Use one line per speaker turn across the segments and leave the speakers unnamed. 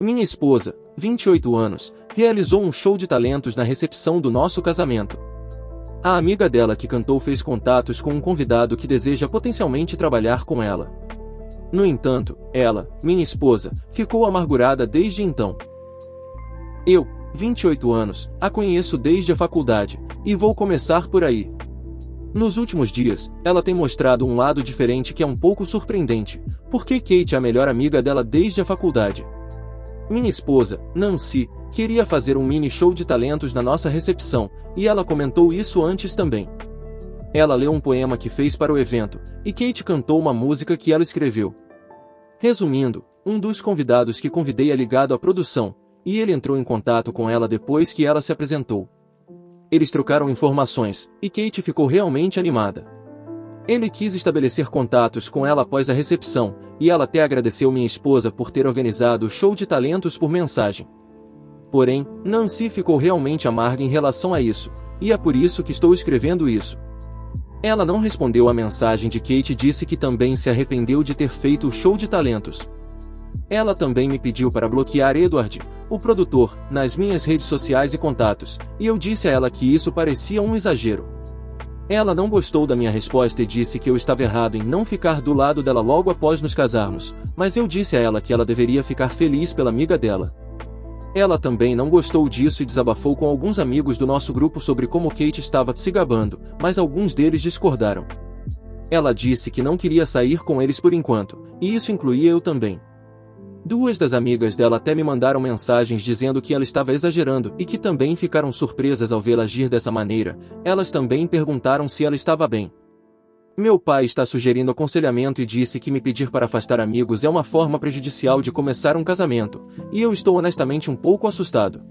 Minha esposa, 28 anos, realizou um show de talentos na recepção do nosso casamento. A amiga dela que cantou fez contatos com um convidado que deseja potencialmente trabalhar com ela. No entanto, ela, minha esposa, ficou amargurada desde então. Eu, 28 anos, a conheço desde a faculdade, e vou começar por aí. Nos últimos dias, ela tem mostrado um lado diferente que é um pouco surpreendente, porque Kate é a melhor amiga dela desde a faculdade. Minha esposa, Nancy, queria fazer um mini show de talentos na nossa recepção, e ela comentou isso antes também. Ela leu um poema que fez para o evento, e Kate cantou uma música que ela escreveu. Resumindo, um dos convidados que convidei é ligado à produção, e ele entrou em contato com ela depois que ela se apresentou. Eles trocaram informações, e Kate ficou realmente animada. Ele quis estabelecer contatos com ela após a recepção, e ela até agradeceu minha esposa por ter organizado o show de talentos por mensagem. Porém, Nancy ficou realmente amarga em relação a isso, e é por isso que estou escrevendo isso. Ela não respondeu à mensagem de Kate e disse que também se arrependeu de ter feito o show de talentos. Ela também me pediu para bloquear Edward, o produtor, nas minhas redes sociais e contatos, e eu disse a ela que isso parecia um exagero. Ela não gostou da minha resposta e disse que eu estava errado em não ficar do lado dela logo após nos casarmos, mas eu disse a ela que ela deveria ficar feliz pela amiga dela. Ela também não gostou disso e desabafou com alguns amigos do nosso grupo sobre como Kate estava se gabando, mas alguns deles discordaram. Ela disse que não queria sair com eles por enquanto, e isso incluía eu também. Duas das amigas dela até me mandaram mensagens dizendo que ela estava exagerando e que também ficaram surpresas ao vê-la agir dessa maneira. Elas também perguntaram se ela estava bem. Meu pai está sugerindo aconselhamento e disse que me pedir para afastar amigos é uma forma prejudicial de começar um casamento, e eu estou honestamente um pouco assustado.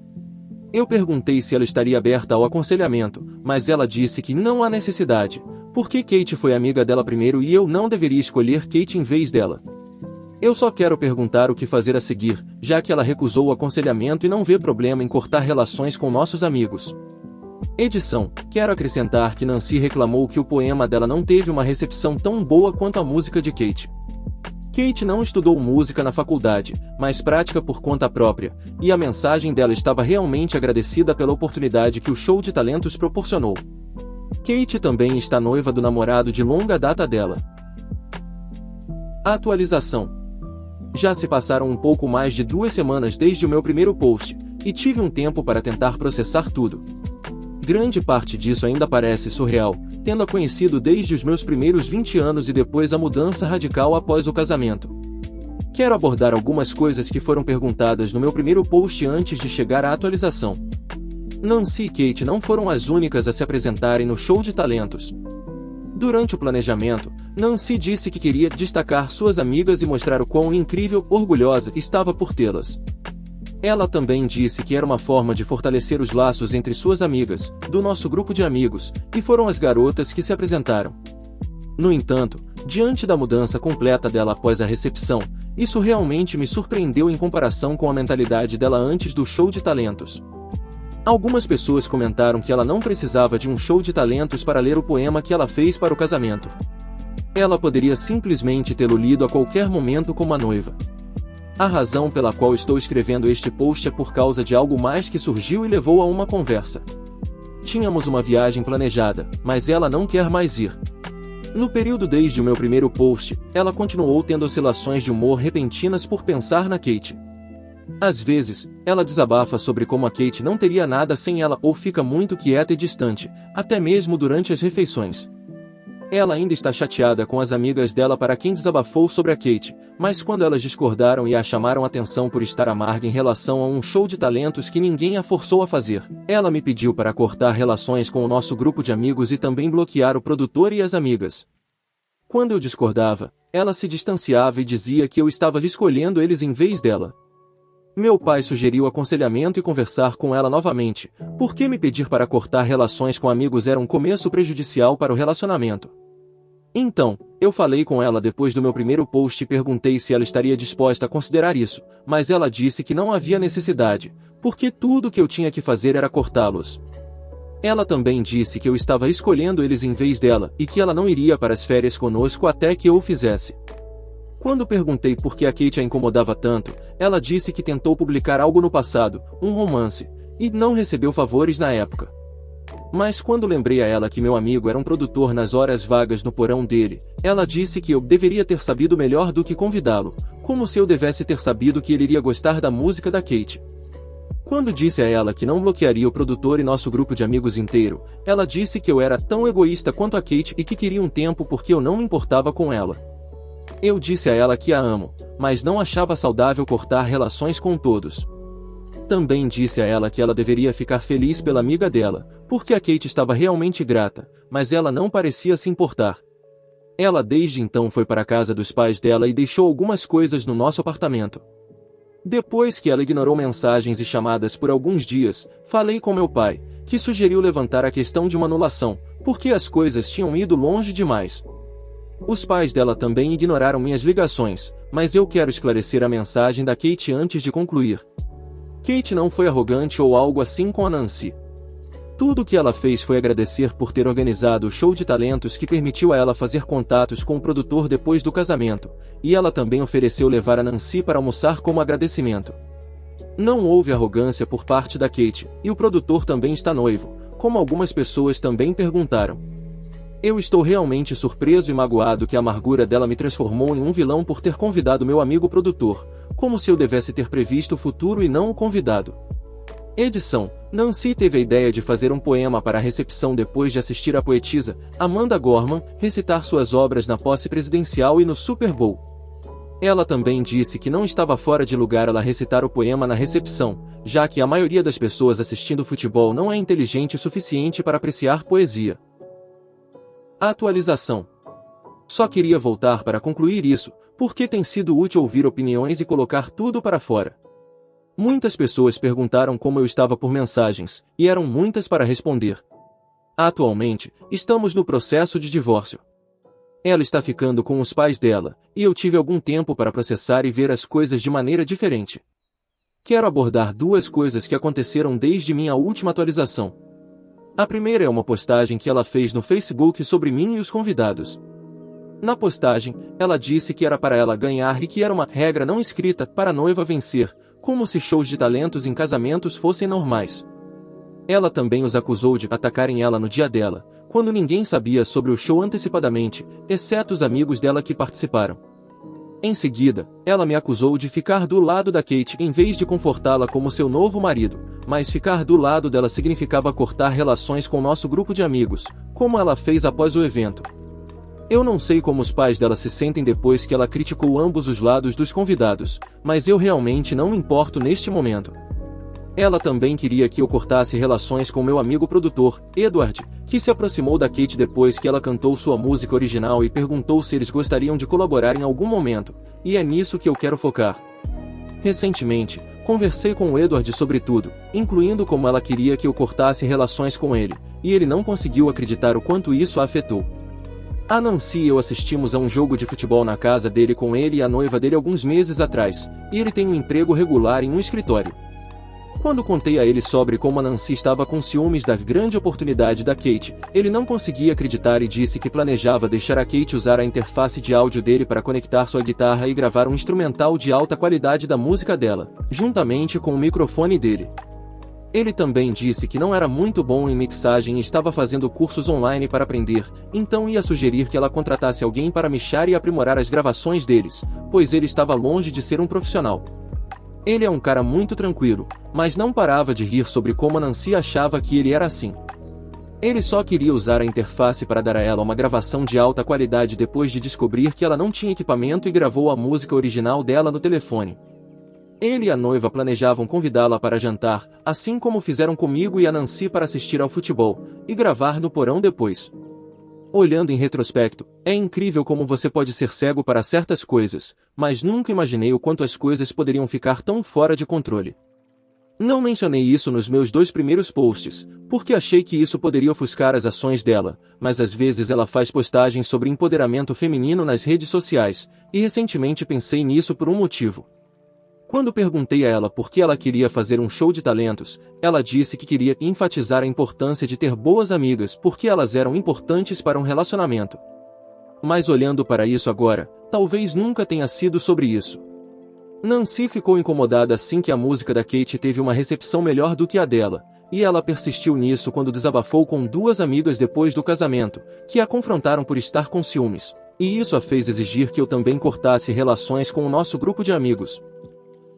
Eu perguntei se ela estaria aberta ao aconselhamento, mas ela disse que não há necessidade, porque Kate foi amiga dela primeiro e eu não deveria escolher Kate em vez dela. Eu só quero perguntar o que fazer a seguir, já que ela recusou o aconselhamento e não vê problema em cortar relações com nossos amigos. Edição. Quero acrescentar que Nancy reclamou que o poema dela não teve uma recepção tão boa quanto a música de Kate. Kate não estudou música na faculdade, mas prática por conta própria, e a mensagem dela estava realmente agradecida pela oportunidade que o show de talentos proporcionou. Kate também está noiva do namorado de longa data dela. Atualização. Já se passaram um pouco mais de 2 semanas desde o meu primeiro post, e tive um tempo para tentar processar tudo. Grande parte disso ainda parece surreal, tendo-a conhecido desde os meus primeiros 20 anos e depois a mudança radical após o casamento. Quero abordar algumas coisas que foram perguntadas no meu primeiro post antes de chegar à atualização. Nancy e Kate não foram as únicas a se apresentarem no show de talentos. Durante o planejamento, Nancy disse que queria destacar suas amigas e mostrar o quão incrível, orgulhosa estava por tê-las. Ela também disse que era uma forma de fortalecer os laços entre suas amigas, do nosso grupo de amigos, e foram as garotas que se apresentaram. No entanto, diante da mudança completa dela após a recepção, isso realmente me surpreendeu em comparação com a mentalidade dela antes do show de talentos. Algumas pessoas comentaram que ela não precisava de um show de talentos para ler o poema que ela fez para o casamento. Ela poderia simplesmente tê-lo lido a qualquer momento como a noiva. A razão pela qual estou escrevendo este post é por causa de algo mais que surgiu e levou a uma conversa. Tínhamos uma viagem planejada, mas ela não quer mais ir. No período desde o meu primeiro post, ela continuou tendo oscilações de humor repentinas por pensar na Kate. Às vezes, ela desabafa sobre como a Kate não teria nada sem ela ou fica muito quieta e distante, até mesmo durante as refeições. Ela ainda está chateada com as amigas dela para quem desabafou sobre a Kate, mas quando elas discordaram e a chamaram atenção por estar amarga em relação a um show de talentos que ninguém a forçou a fazer, ela me pediu para cortar relações com o nosso grupo de amigos e também bloquear o produtor e as amigas. Quando eu discordava, ela se distanciava e dizia que eu estava escolhendo eles em vez dela. Meu pai sugeriu aconselhamento e conversar com ela novamente, porque me pedir para cortar relações com amigos era um começo prejudicial para o relacionamento. Então, eu falei com ela depois do meu primeiro post e perguntei se ela estaria disposta a considerar isso, mas ela disse que não havia necessidade, porque tudo que eu tinha que fazer era cortá-los. Ela também disse que eu estava escolhendo eles em vez dela e que ela não iria para as férias conosco até que eu o fizesse. Quando perguntei por que a Kate a incomodava tanto, ela disse que tentou publicar algo no passado, um romance, e não recebeu favores na época. Mas quando lembrei a ela que meu amigo era um produtor nas horas vagas no porão dele, ela disse que eu deveria ter sabido melhor do que convidá-lo, como se eu devesse ter sabido que ele iria gostar da música da Kate. Quando disse a ela que não bloquearia o produtor e nosso grupo de amigos inteiro, ela disse que eu era tão egoísta quanto a Kate e que queria um tempo porque eu não me importava com ela. Eu disse a ela que a amo, mas não achava saudável cortar relações com todos. Também disse a ela que ela deveria ficar feliz pela amiga dela, porque a Kate estava realmente grata, mas ela não parecia se importar. Ela desde então foi para a casa dos pais dela e deixou algumas coisas no nosso apartamento. Depois que ela ignorou mensagens e chamadas por alguns dias, falei com meu pai, que sugeriu levantar a questão de uma anulação, porque as coisas tinham ido longe demais. Os pais dela também ignoraram minhas ligações, mas eu quero esclarecer a mensagem da Kate antes de concluir. Kate não foi arrogante ou algo assim com a Nancy. Tudo o que ela fez foi agradecer por ter organizado o show de talentos que permitiu a ela fazer contatos com o produtor depois do casamento, e ela também ofereceu levar a Nancy para almoçar como agradecimento. Não houve arrogância por parte da Kate, e o produtor também está noivo, como algumas pessoas também perguntaram. Eu estou realmente surpreso e magoado que a amargura dela me transformou em um vilão por ter convidado meu amigo produtor, como se eu devesse ter previsto o futuro e não o convidado. Edição: Nancy teve a ideia de fazer um poema para a recepção depois de assistir a poetisa Amanda Gorman recitar suas obras na posse presidencial e no Super Bowl. Ela também disse que não estava fora de lugar ela recitar o poema na recepção, já que a maioria das pessoas assistindo futebol não é inteligente o suficiente para apreciar poesia. Atualização. Só queria voltar para concluir isso, porque tem sido útil ouvir opiniões e colocar tudo para fora. Muitas pessoas perguntaram como eu estava por mensagens, e eram muitas para responder. Atualmente, estamos no processo de divórcio. Ela está ficando com os pais dela, e eu tive algum tempo para processar e ver as coisas de maneira diferente. Quero abordar duas coisas que aconteceram desde minha última atualização. A primeira é uma postagem que ela fez no Facebook sobre mim e os convidados. Na postagem, ela disse que era para ela ganhar e que era uma regra não escrita para a noiva vencer, como se shows de talentos em casamentos fossem normais. Ela também os acusou de atacarem ela no dia dela, quando ninguém sabia sobre o show antecipadamente, exceto os amigos dela que participaram. Em seguida, ela me acusou de ficar do lado da Kate em vez de confortá-la como seu novo marido, mas ficar do lado dela significava cortar relações com nosso grupo de amigos, como ela fez após o evento. Eu não sei como os pais dela se sentem depois que ela criticou ambos os lados dos convidados, mas eu realmente não me importo neste momento. Ela também queria que eu cortasse relações com meu amigo produtor, Edward, que se aproximou da Kate depois que ela cantou sua música original e perguntou se eles gostariam de colaborar em algum momento, e é nisso que eu quero focar. Recentemente, conversei com o Edward sobre tudo, incluindo como ela queria que eu cortasse relações com ele, e ele não conseguiu acreditar o quanto isso a afetou. A Nancy e eu assistimos a um jogo de futebol na casa dele com ele e a noiva dele alguns meses atrás, e ele tem um emprego regular em um escritório. Quando contei a ele sobre como a Nancy estava com ciúmes da grande oportunidade da Kate, ele não conseguia acreditar e disse que planejava deixar a Kate usar a interface de áudio dele para conectar sua guitarra e gravar um instrumental de alta qualidade da música dela, juntamente com o microfone dele. Ele também disse que não era muito bom em mixagem e estava fazendo cursos online para aprender, então ia sugerir que ela contratasse alguém para mixar e aprimorar as gravações deles, pois ele estava longe de ser um profissional. Ele é um cara muito tranquilo, mas não parava de rir sobre como a Nancy achava que ele era assim. Ele só queria usar a interface para dar a ela uma gravação de alta qualidade depois de descobrir que ela não tinha equipamento e gravou a música original dela no telefone. Ele e a noiva planejavam convidá-la para jantar, assim como fizeram comigo e a Nancy para assistir ao futebol, e gravar no porão depois. Olhando em retrospecto, é incrível como você pode ser cego para certas coisas, mas nunca imaginei o quanto as coisas poderiam ficar tão fora de controle. Não mencionei isso nos meus 2 primeiros posts, porque achei que isso poderia ofuscar as ações dela, mas às vezes ela faz postagens sobre empoderamento feminino nas redes sociais, e recentemente pensei nisso por um motivo. Quando perguntei a ela por que ela queria fazer um show de talentos, ela disse que queria enfatizar a importância de ter boas amigas porque elas eram importantes para um relacionamento. Mas olhando para isso agora, Talvez nunca tenha sido sobre isso. Nancy ficou incomodada assim que a música da Kate teve uma recepção melhor do que a dela, e ela persistiu nisso quando desabafou com duas amigas depois do casamento, que a confrontaram por estar com ciúmes, e isso a fez exigir que eu também cortasse relações com o nosso grupo de amigos.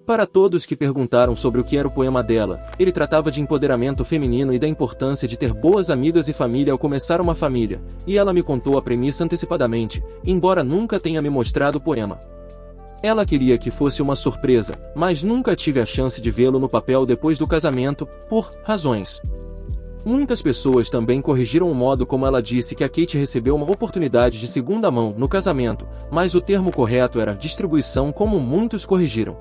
Para todos que perguntaram sobre o que era o poema dela, ele tratava de empoderamento feminino e da importância de ter boas amigas e família ao começar uma família, e ela me contou a premissa antecipadamente, embora nunca tenha me mostrado o poema. Ela queria que fosse uma surpresa, mas nunca tive a chance de vê-lo no papel depois do casamento, por razões. Muitas pessoas também corrigiram o modo como ela disse que a Kate recebeu uma oportunidade de segunda mão no casamento, mas o termo correto era distribuição, como muitos corrigiram.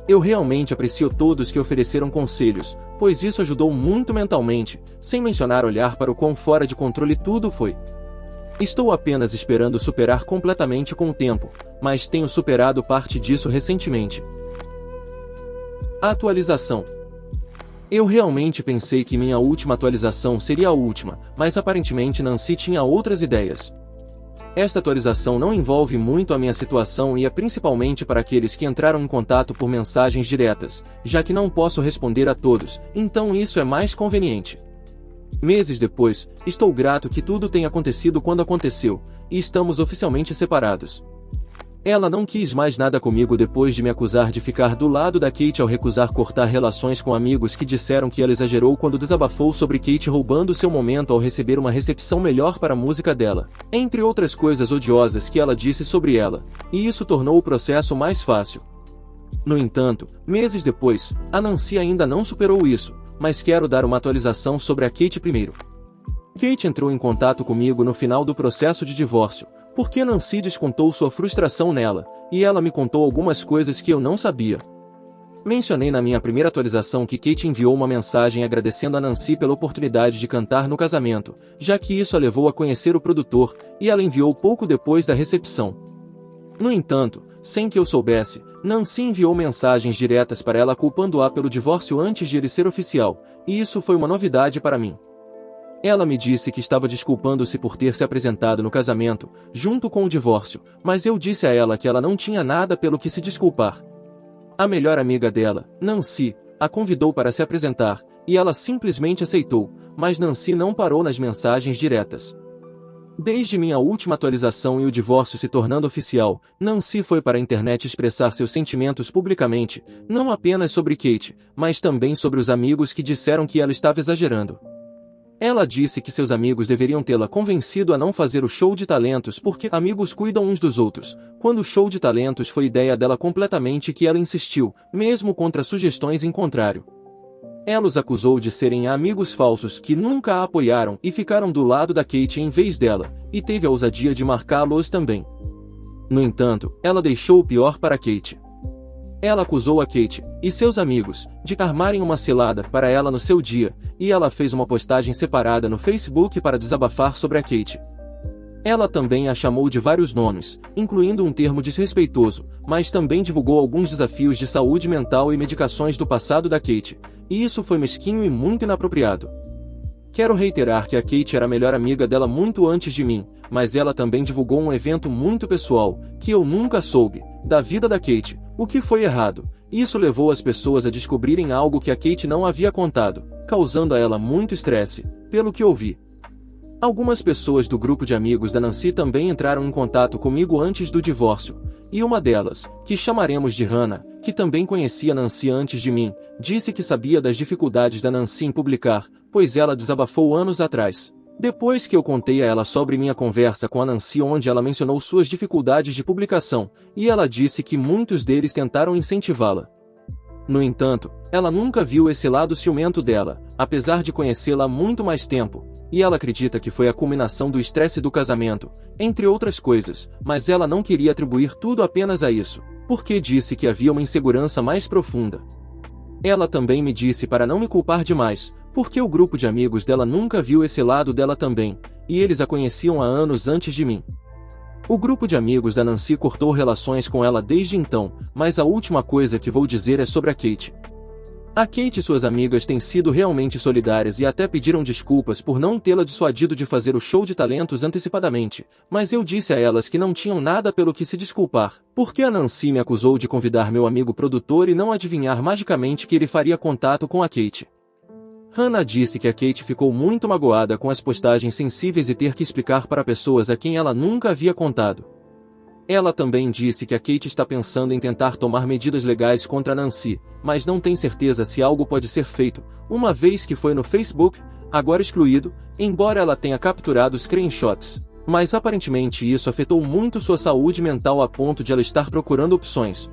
Eu realmente aprecio todos que ofereceram conselhos, pois isso ajudou muito mentalmente, sem mencionar olhar para o quão fora de controle tudo foi. Estou apenas esperando superar completamente com o tempo, mas tenho superado parte disso recentemente. Atualização. Eu realmente pensei que minha última atualização seria a última, mas aparentemente Nancy tinha outras ideias. Esta atualização não envolve muito a minha situação e é principalmente para aqueles que entraram em contato por mensagens diretas, já que não posso responder a todos, então isso é mais conveniente. Meses depois, estou grato que tudo tenha acontecido quando aconteceu, e estamos oficialmente separados. Ela não quis mais nada comigo depois de me acusar de ficar do lado da Kate ao recusar cortar relações com amigos que disseram que ela exagerou quando desabafou sobre Kate roubando seu momento ao receber uma recepção melhor para a música dela, entre outras coisas odiosas que ela disse sobre ela, e isso tornou o processo mais fácil. No entanto, meses depois, a Nancy ainda não superou isso, mas quero dar uma atualização sobre a Kate primeiro. Kate entrou em contato comigo no final do processo de divórcio, porque Nancy descontou sua frustração nela, e ela me contou algumas coisas que eu não sabia. Mencionei na minha primeira atualização que Kate enviou uma mensagem agradecendo a Nancy pela oportunidade de cantar no casamento, já que isso a levou a conhecer o produtor, e ela enviou pouco depois da recepção. No entanto, sem que eu soubesse, Nancy enviou mensagens diretas para ela culpando-a pelo divórcio antes de ele ser oficial, e isso foi uma novidade para mim. Ela me disse que estava desculpando-se por ter se apresentado no casamento, junto com o divórcio, mas eu disse a ela que ela não tinha nada pelo que se desculpar. A melhor amiga dela, Nancy, a convidou para se apresentar, e ela simplesmente aceitou, mas Nancy não parou nas mensagens diretas. Desde minha última atualização e o divórcio se tornando oficial, Nancy foi para a internet expressar seus sentimentos publicamente, não apenas sobre Kate, mas também sobre os amigos que disseram que ela estava exagerando. Ela disse que seus amigos deveriam tê-la convencido a não fazer o show de talentos porque amigos cuidam uns dos outros, quando o show de talentos foi ideia dela completamente e que ela insistiu, mesmo contra sugestões em contrário. Ela os acusou de serem amigos falsos que nunca a apoiaram e ficaram do lado da Kate em vez dela, e teve a ousadia de marcá-los também. No entanto, ela deixou o pior para Kate. Ela acusou a Kate, e seus amigos, de armarem uma cilada para ela no seu dia, e ela fez uma postagem separada no Facebook para desabafar sobre a Kate. Ela também a chamou de vários nomes, incluindo um termo desrespeitoso, mas também divulgou alguns desafios de saúde mental e medicações do passado da Kate, e isso foi mesquinho e muito inapropriado. Quero reiterar que a Kate era a melhor amiga dela muito antes de mim, mas ela também divulgou um evento muito pessoal, que eu nunca soube, da vida da Kate, o que foi errado. Isso levou as pessoas a descobrirem algo que a Kate não havia contado, causando a ela muito estresse, pelo que ouvi. Algumas pessoas do grupo de amigos da Nancy também entraram em contato comigo antes do divórcio, e uma delas, que chamaremos de Hannah, que também conhecia Nancy antes de mim, disse que sabia das dificuldades da Nancy em publicar, pois ela desabafou anos atrás. Depois que eu contei a ela sobre minha conversa com a Nancy onde ela mencionou suas dificuldades de publicação, e ela disse que muitos deles tentaram incentivá-la. No entanto, ela nunca viu esse lado ciumento dela, apesar de conhecê-la há muito mais tempo, e ela acredita que foi a culminação do estresse do casamento, entre outras coisas, mas ela não queria atribuir tudo apenas a isso, porque disse que havia uma insegurança mais profunda. Ela também me disse para não me culpar demais, porque o grupo de amigos dela nunca viu esse lado dela também, e eles a conheciam há anos antes de mim. O grupo de amigos da Nancy cortou relações com ela desde então, mas a última coisa que vou dizer é sobre a Kate. A Kate e suas amigas têm sido realmente solidárias e até pediram desculpas por não tê-la dissuadido de fazer o show de talentos antecipadamente, mas eu disse a elas que não tinham nada pelo que se desculpar, porque a Nancy me acusou de convidar meu amigo produtor e não adivinhar magicamente que ele faria contato com a Kate. Hannah disse que a Kate ficou muito magoada com as postagens sensíveis e ter que explicar para pessoas a quem ela nunca havia contado. Ela também disse que a Kate está pensando em tentar tomar medidas legais contra Nancy, mas não tem certeza se algo pode ser feito, uma vez que foi no Facebook, agora excluído, embora ela tenha capturado screenshots. Mas aparentemente isso afetou muito sua saúde mental a ponto de ela estar procurando opções.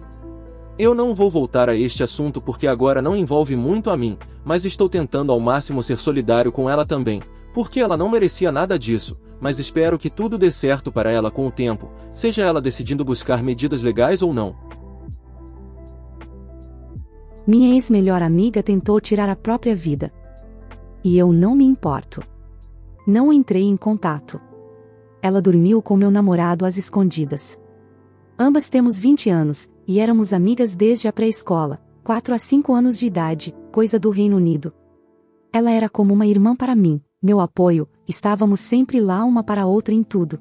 Eu não vou voltar a este assunto porque agora não envolve muito a mim, mas estou tentando ao máximo ser solidário com ela também, porque ela não merecia nada disso, mas espero que tudo dê certo para ela com o tempo, seja ela decidindo buscar medidas legais ou não.
Minha ex-melhor amiga tentou tirar a própria vida. E eu não me importo. Não entrei em contato. Ela dormiu com meu namorado às escondidas. Ambas temos 20 anos, e éramos amigas desde a pré-escola, 4 a 5 anos de idade, coisa do Reino Unido. Ela era como uma irmã para mim, meu apoio, estávamos sempre lá uma para a outra em tudo.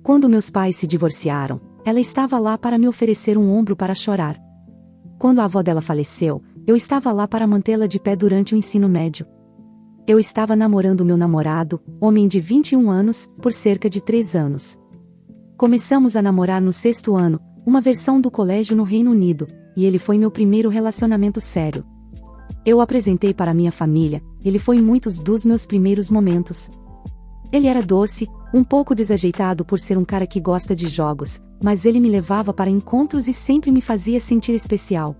Quando meus pais se divorciaram, ela estava lá para me oferecer um ombro para chorar. Quando a avó dela faleceu, eu estava lá para mantê-la de pé durante o ensino médio. Eu estava namorando meu namorado, homem de 21 anos, por cerca de 3 anos. Começamos a namorar no 6º ano, uma versão do colégio no Reino Unido, e ele foi meu primeiro relacionamento sério. Eu o apresentei para minha família, ele foi muitos dos meus primeiros momentos. Ele era doce, um pouco desajeitado por ser um cara que gosta de jogos, mas ele me levava para encontros e sempre me fazia sentir especial.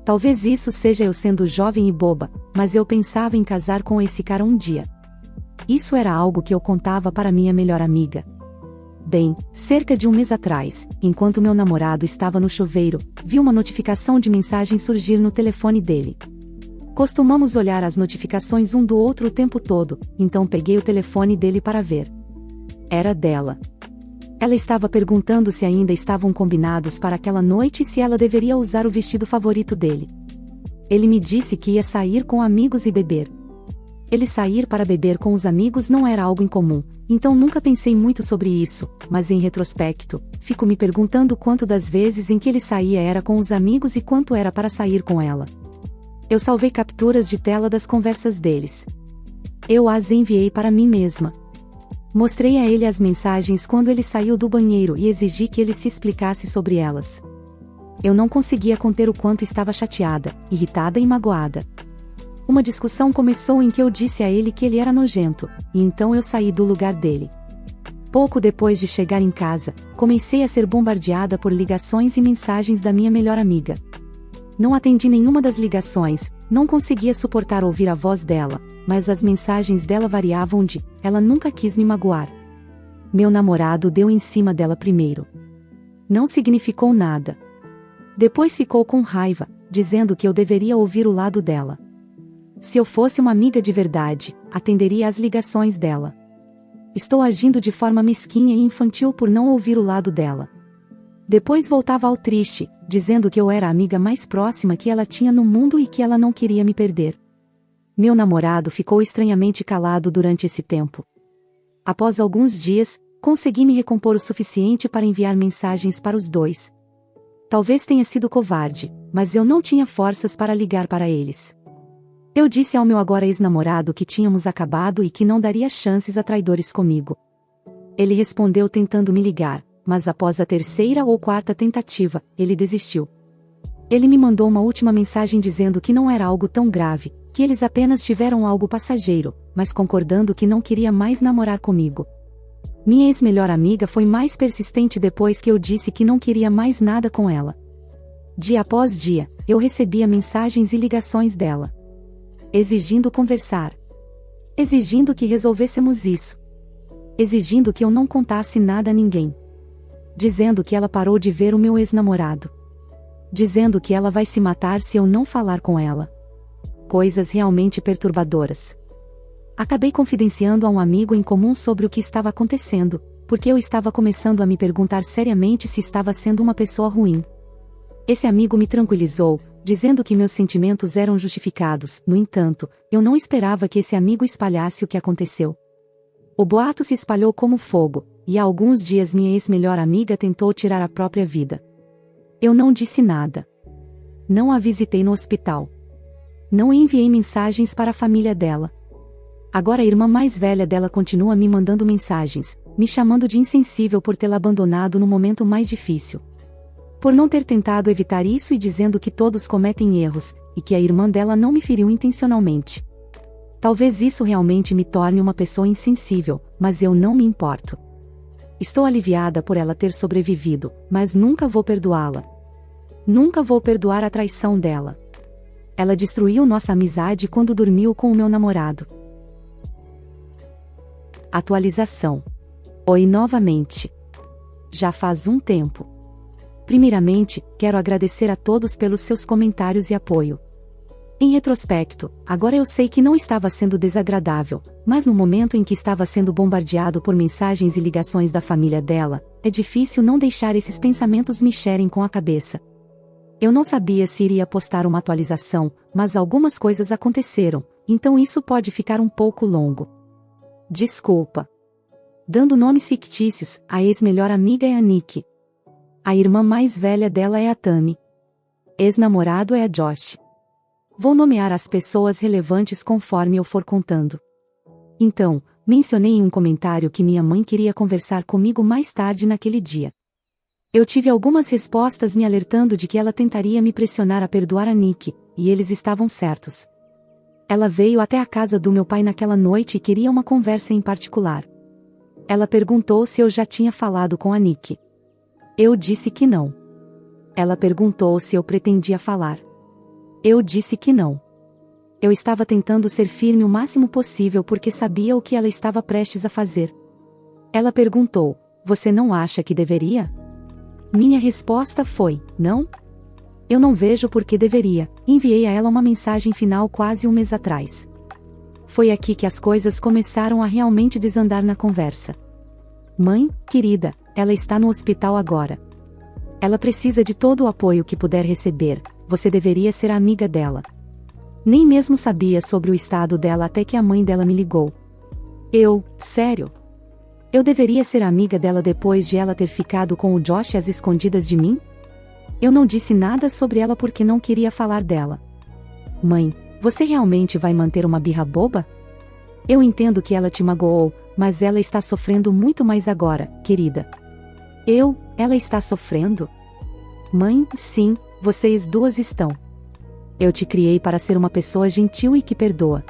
Talvez isso seja eu sendo jovem e boba, mas eu pensava em casar com esse cara um dia. Isso era algo que eu contava para minha melhor amiga. Bem, cerca de um mês atrás, enquanto meu namorado estava no chuveiro, vi uma notificação de mensagem surgir no telefone dele. Costumamos olhar as notificações um do outro o tempo todo, então peguei o telefone dele para ver. Era dela. Ela estava perguntando se ainda estavam combinados para aquela noite e se ela deveria usar o vestido favorito dele. Ele me disse que ia sair com amigos e beber. Ele sair para beber com os amigos não era algo incomum, então nunca pensei muito sobre isso, mas em retrospecto, fico me perguntando quanto das vezes em que ele saía era com os amigos e quanto era para sair com ela. Eu salvei capturas de tela das conversas deles. Eu as enviei para mim mesma. Mostrei a ele as mensagens quando ele saiu do banheiro e exigi que ele se explicasse sobre elas. Eu não conseguia conter o quanto estava chateada, irritada e magoada. Uma discussão começou em que eu disse a ele que ele era nojento, e então eu saí do lugar dele. Pouco depois de chegar em casa, comecei a ser bombardeada por ligações e mensagens da minha melhor amiga. Não atendi nenhuma das ligações, não conseguia suportar ouvir a voz dela, mas as mensagens dela variavam de: ela nunca quis me magoar. Meu namorado deu em cima dela primeiro. Não significou nada. Depois ficou com raiva, dizendo que eu deveria ouvir o lado dela. Se eu fosse uma amiga de verdade, atenderia às ligações dela. Estou agindo de forma mesquinha e infantil por não ouvir o lado dela. Depois voltava ao triste, dizendo que eu era a amiga mais próxima que ela tinha no mundo e que ela não queria me perder. Meu namorado ficou estranhamente calado durante esse tempo. Após alguns dias, consegui me recompor o suficiente para enviar mensagens para os dois. Talvez tenha sido covarde, mas eu não tinha forças para ligar para eles. Eu disse ao meu agora ex-namorado que tínhamos acabado e que não daria chances a traidores comigo. Ele respondeu tentando me ligar, mas após a 3ª ou 4ª tentativa, ele desistiu. Ele me mandou uma última mensagem dizendo que não era algo tão grave, que eles apenas tiveram algo passageiro, mas concordando que não queria mais namorar comigo. Minha ex-melhor amiga foi mais persistente depois que eu disse que não queria mais nada com ela. Dia após dia, eu recebia mensagens e ligações dela. Exigindo conversar. Exigindo que resolvêssemos isso. Exigindo que eu não contasse nada a ninguém. Dizendo que ela parou de ver o meu ex-namorado. Dizendo que ela vai se matar se eu não falar com ela. Coisas realmente perturbadoras. Acabei confidenciando a um amigo em comum sobre o que estava acontecendo, porque eu estava começando a me perguntar seriamente se estava sendo uma pessoa ruim. Esse amigo me tranquilizou, dizendo que meus sentimentos eram justificados. No entanto, eu não esperava que esse amigo espalhasse o que aconteceu. O boato se espalhou como fogo, e há alguns dias minha ex-melhor amiga tentou tirar a própria vida. Eu não disse nada. Não a visitei no hospital. Não enviei mensagens para a família dela. Agora a irmã mais velha dela continua me mandando mensagens, me chamando de insensível por tê-la abandonado no momento mais difícil. Por não ter tentado evitar isso e dizendo que todos cometem erros, e que a irmã dela não me feriu intencionalmente. Talvez isso realmente me torne uma pessoa insensível, mas eu não me importo. Estou aliviada por ela ter sobrevivido, mas nunca vou perdoá-la. Nunca vou perdoar a traição dela. Ela destruiu nossa amizade quando dormiu com o meu namorado. Atualização. Oi novamente. Já faz um tempo. Primeiramente, quero agradecer a todos pelos seus comentários e apoio. Em retrospecto, agora eu sei que não estava sendo desagradável, mas no momento em que estava sendo bombardeado por mensagens e ligações da família dela, é difícil não deixar esses pensamentos mexerem com a cabeça. Eu não sabia se iria postar uma atualização, mas algumas coisas aconteceram, então isso pode ficar um pouco longo. Desculpa. Dando nomes fictícios, a ex-melhor amiga é a Nick. A irmã mais velha dela é a Tammy. Ex-namorado é a Josh. Vou nomear as pessoas relevantes conforme eu for contando. Então, mencionei em um comentário que minha mãe queria conversar comigo mais tarde naquele dia. Eu tive algumas respostas me alertando de que ela tentaria me pressionar a perdoar a Nick, e eles estavam certos. Ela veio até a casa do meu pai naquela noite e queria uma conversa em particular. Ela perguntou se eu já tinha falado com a Nick. Eu disse que não. Ela perguntou se eu pretendia falar. Eu disse que não. Eu estava tentando ser firme o máximo possível porque sabia o que ela estava prestes a fazer. Ela perguntou: "Você não acha que deveria?" Minha resposta foi: "Não. Eu não vejo por que deveria." Enviei a ela uma mensagem final quase um mês atrás. Foi aqui que as coisas começaram a realmente desandar na conversa. "Mãe, querida, ela está no hospital agora. Ela precisa de todo o apoio que puder receber. Você deveria ser amiga dela." Nem mesmo sabia sobre o estado dela até que a mãe dela me ligou. Sério? Eu deveria ser amiga dela depois de ela ter ficado com o Josh às escondidas de mim? Eu não disse nada sobre ela porque não queria falar dela. "Mãe, você realmente vai manter uma birra boba? Eu entendo que ela te magoou, mas ela está sofrendo muito mais agora, querida." Ela está sofrendo? "Mãe, sim, vocês duas estão. Eu te criei para ser uma pessoa gentil e que perdoa.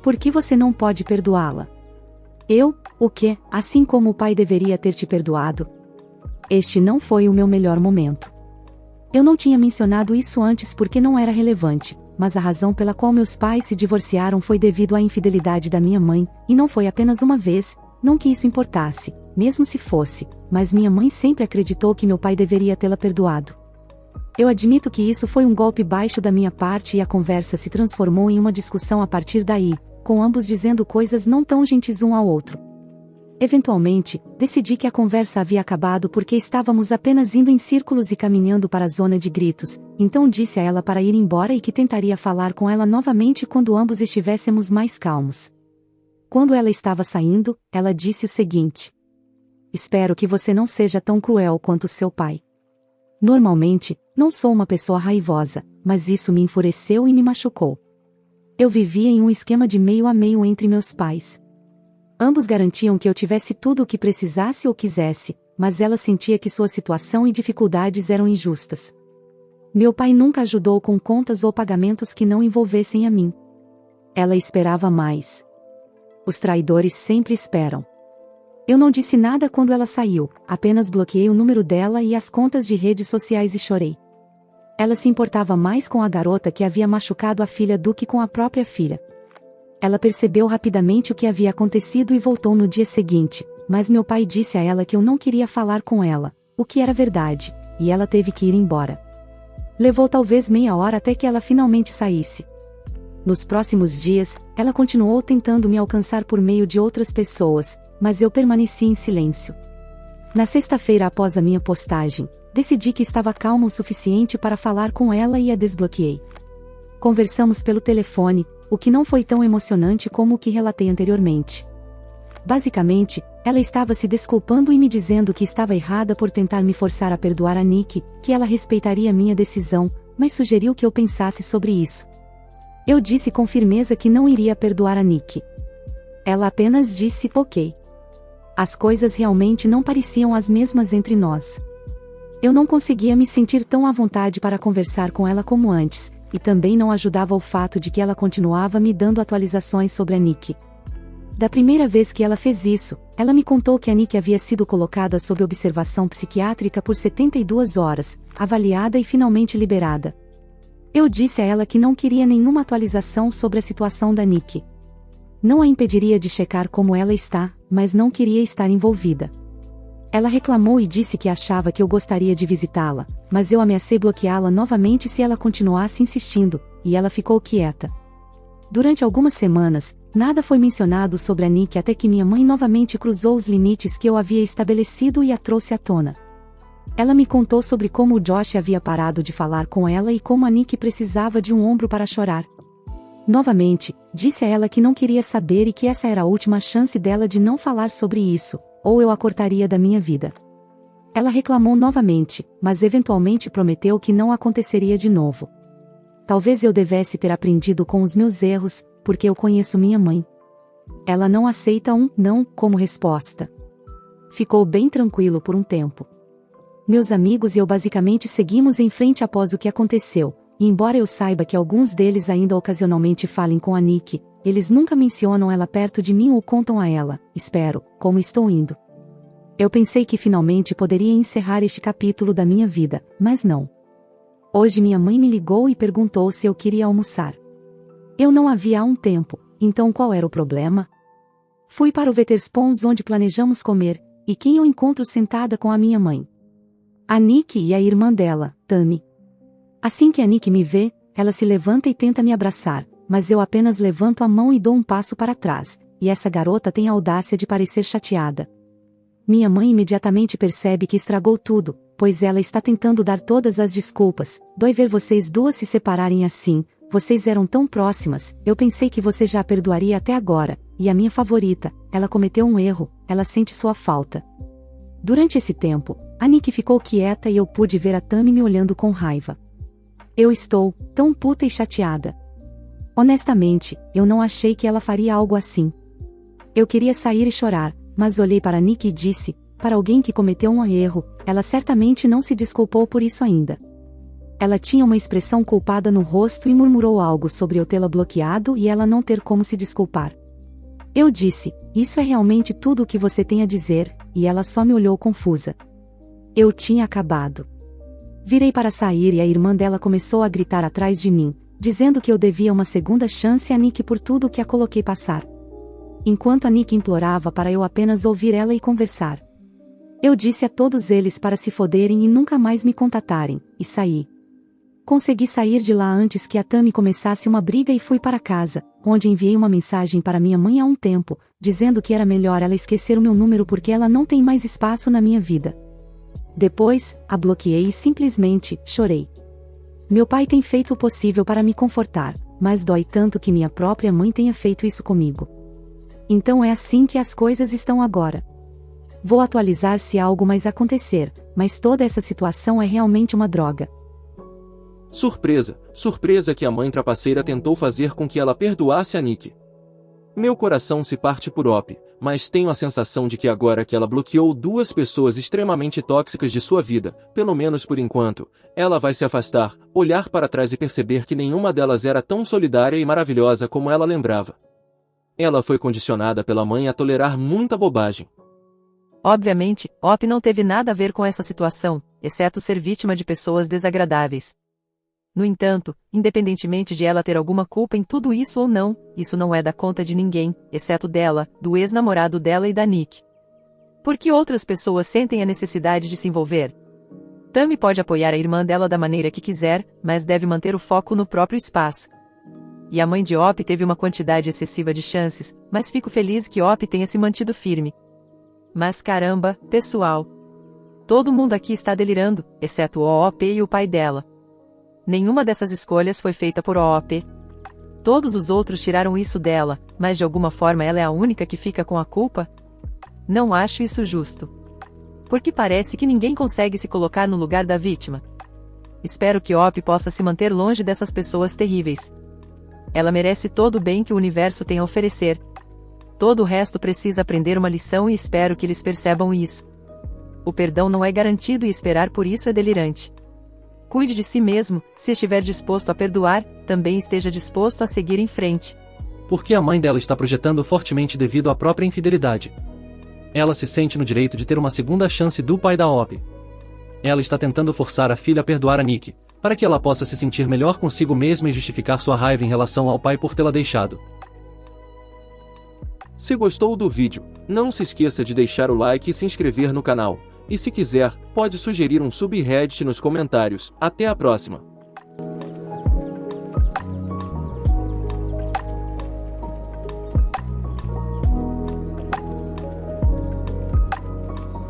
Por que você não pode perdoá-la?" O quê? Assim como o pai deveria ter te perdoado? Este não foi o meu melhor momento. Eu não tinha mencionado isso antes porque não era relevante, mas a razão pela qual meus pais se divorciaram foi devido à infidelidade da minha mãe, e não foi apenas uma vez, não que isso importasse, mesmo se fosse, mas minha mãe sempre acreditou que meu pai deveria tê-la perdoado. Eu admito que isso foi um golpe baixo da minha parte e a conversa se transformou em uma discussão a partir daí, com ambos dizendo coisas não tão gentis um ao outro. Eventualmente, decidi que a conversa havia acabado porque estávamos apenas indo em círculos e caminhando para a zona de gritos, então disse a ela para ir embora e que tentaria falar com ela novamente quando ambos estivéssemos mais calmos. Quando ela estava saindo, ela disse o seguinte: "Espero que você não seja tão cruel quanto seu pai." Normalmente, não sou uma pessoa raivosa, mas isso me enfureceu e me machucou. Eu vivia em um esquema de meio a meio entre meus pais. Ambos garantiam que eu tivesse tudo o que precisasse ou quisesse, mas ela sentia que sua situação e dificuldades eram injustas. Meu pai nunca ajudou com contas ou pagamentos que não envolvessem a mim. Ela esperava mais. Os traidores sempre esperam. Eu não disse nada quando ela saiu, apenas bloqueei o número dela e as contas de redes sociais e chorei. Ela se importava mais com a garota que havia machucado a filha do que com a própria filha. Ela percebeu rapidamente o que havia acontecido e voltou no dia seguinte, mas meu pai disse a ela que eu não queria falar com ela, o que era verdade, e ela teve que ir embora. Levou talvez meia hora até que ela finalmente saísse. Nos próximos dias, ela continuou tentando me alcançar por meio de outras pessoas, mas eu permaneci em silêncio. Na sexta-feira após a minha postagem, Decidi que estava calma o suficiente para falar com ela e a desbloqueei. Conversamos pelo telefone, o que não foi tão emocionante como o que relatei anteriormente. Basicamente, ela estava se desculpando e me dizendo que estava errada por tentar me forçar a perdoar a Nick, que ela respeitaria minha decisão, mas sugeriu que eu pensasse sobre isso. Eu disse com firmeza que não iria perdoar a Nick. Ela apenas disse ok. As coisas realmente não pareciam as mesmas entre nós. Eu não conseguia me sentir tão à vontade para conversar com ela como antes, e também não ajudava o fato de que ela continuava me dando atualizações sobre a Nick. Da primeira vez que ela fez isso, ela me contou que a Nick havia sido colocada sob observação psiquiátrica por 72 horas, avaliada e finalmente liberada. Eu disse a ela que não queria nenhuma atualização sobre a situação da Nick. Não a impediria de checar como ela está, mas não queria estar envolvida. Ela reclamou e disse que achava que eu gostaria de visitá-la, mas eu ameacei bloqueá-la novamente se ela continuasse insistindo, e ela ficou quieta. Durante algumas semanas, nada foi mencionado sobre a Nick até que minha mãe novamente cruzou os limites que eu havia estabelecido e a trouxe à tona. Ela me contou sobre como o Josh havia parado de falar com ela e como a Nick precisava de um ombro para chorar. Novamente, disse a ela que não queria saber e que essa era a última chance dela de não falar sobre isso, ou eu a cortaria da minha vida. Ela reclamou novamente, mas eventualmente prometeu que não aconteceria de novo. Talvez eu devesse ter aprendido com os meus erros, porque eu conheço minha mãe. Ela não aceita um não como resposta. Ficou bem tranquilo por um tempo. Meus amigos e eu basicamente seguimos em frente após o que aconteceu, e embora eu saiba que alguns deles ainda ocasionalmente falem com a Nick, eles nunca mencionam ela perto de mim ou contam a ela, espero, como estou indo. Eu pensei que finalmente poderia encerrar este capítulo da minha vida, mas não. Hoje minha mãe me ligou e perguntou se eu queria almoçar. Eu não a vi há um tempo, então qual era o problema? Fui para o Wetherspoons onde planejamos comer, e quem eu encontro sentada com a minha mãe? A Nick e a irmã dela, Tammy. Assim que a Nick me vê, ela se levanta e tenta me abraçar, mas eu apenas levanto a mão e dou um passo para trás, e essa garota tem a audácia de parecer chateada. Minha mãe imediatamente percebe que estragou tudo, pois ela está tentando dar todas as desculpas. Dói ver vocês duas se separarem assim, vocês eram tão próximas, eu pensei que você já a perdoaria até agora, e a minha favorita, ela cometeu um erro, ela sente sua falta. Durante esse tempo, a Nick ficou quieta e eu pude ver a Tammy me olhando com raiva. Eu estou tão puta e chateada. Honestamente, eu não achei que ela faria algo assim. Eu queria sair e chorar, mas olhei para Nick e disse, para alguém que cometeu um erro, ela certamente não se desculpou por isso ainda. Ela tinha uma expressão culpada no rosto e murmurou algo sobre eu tê-la bloqueado e ela não ter como se desculpar. Eu disse, isso é realmente tudo o que você tem a dizer, e ela só me olhou confusa. Eu tinha acabado. Virei para sair e a irmã dela começou a gritar atrás de mim, dizendo que eu devia uma segunda chance a Nick por tudo o que a coloquei passar. Enquanto a Nick implorava para eu apenas ouvir ela e conversar. Eu disse a todos eles para se foderem e nunca mais me contatarem, e saí. Consegui sair de lá antes que a Tammy começasse uma briga e fui para casa, onde enviei uma mensagem para minha mãe há um tempo, dizendo que era melhor ela esquecer o meu número porque ela não tem mais espaço na minha vida. Depois, a bloqueei e simplesmente chorei. Meu pai tem feito o possível para me confortar, mas dói tanto que minha própria mãe tenha feito isso comigo. Então é assim que as coisas estão agora. Vou atualizar se algo mais acontecer, mas toda essa situação é realmente uma droga.
Surpresa, surpresa que a mãe trapaceira tentou fazer com que ela perdoasse a Nick. Meu coração se parte por Op, mas tenho a sensação de que agora que ela bloqueou duas pessoas extremamente tóxicas de sua vida, pelo menos por enquanto, ela vai se afastar, olhar para trás e perceber que nenhuma delas era tão solidária e maravilhosa como ela lembrava. Ela foi condicionada pela mãe a tolerar muita bobagem.
Obviamente, Op não teve nada a ver com essa situação, exceto ser vítima de pessoas desagradáveis. No entanto, independentemente de ela ter alguma culpa em tudo isso ou não, isso não é da conta de ninguém, exceto dela, do ex-namorado dela e da Nick. Por que outras pessoas sentem a necessidade de se envolver? Tammy pode apoiar a irmã dela da maneira que quiser, mas deve manter o foco no próprio espaço. E a mãe de Op teve uma quantidade excessiva de chances, mas fico feliz que Op tenha se mantido firme. Mas caramba, pessoal! Todo mundo aqui está delirando, exceto o OOP e o pai dela. Nenhuma dessas escolhas foi feita por OOP. Todos os outros tiraram isso dela, mas de alguma forma ela é a única que fica com a culpa? Não acho isso justo. Porque parece que ninguém consegue se colocar no lugar da vítima. Espero que OP possa se manter longe dessas pessoas terríveis. Ela merece todo o bem que o universo tem a oferecer. Todo o resto precisa aprender uma lição e espero que eles percebam isso. O perdão não é garantido e esperar por isso é delirante. Cuide de si mesmo, se estiver disposto a perdoar, também esteja disposto a seguir em frente.
Porque a mãe dela está projetando fortemente devido à própria infidelidade. Ela se sente no direito de ter uma segunda chance do pai da OP. Ela está tentando forçar a filha a perdoar a Nick, para que ela possa se sentir melhor consigo mesma e justificar sua raiva em relação ao pai por tê-la deixado.
Se gostou do vídeo, não se esqueça de deixar o like e se inscrever no canal. E se quiser, pode sugerir um subreddit nos comentários. Até a próxima!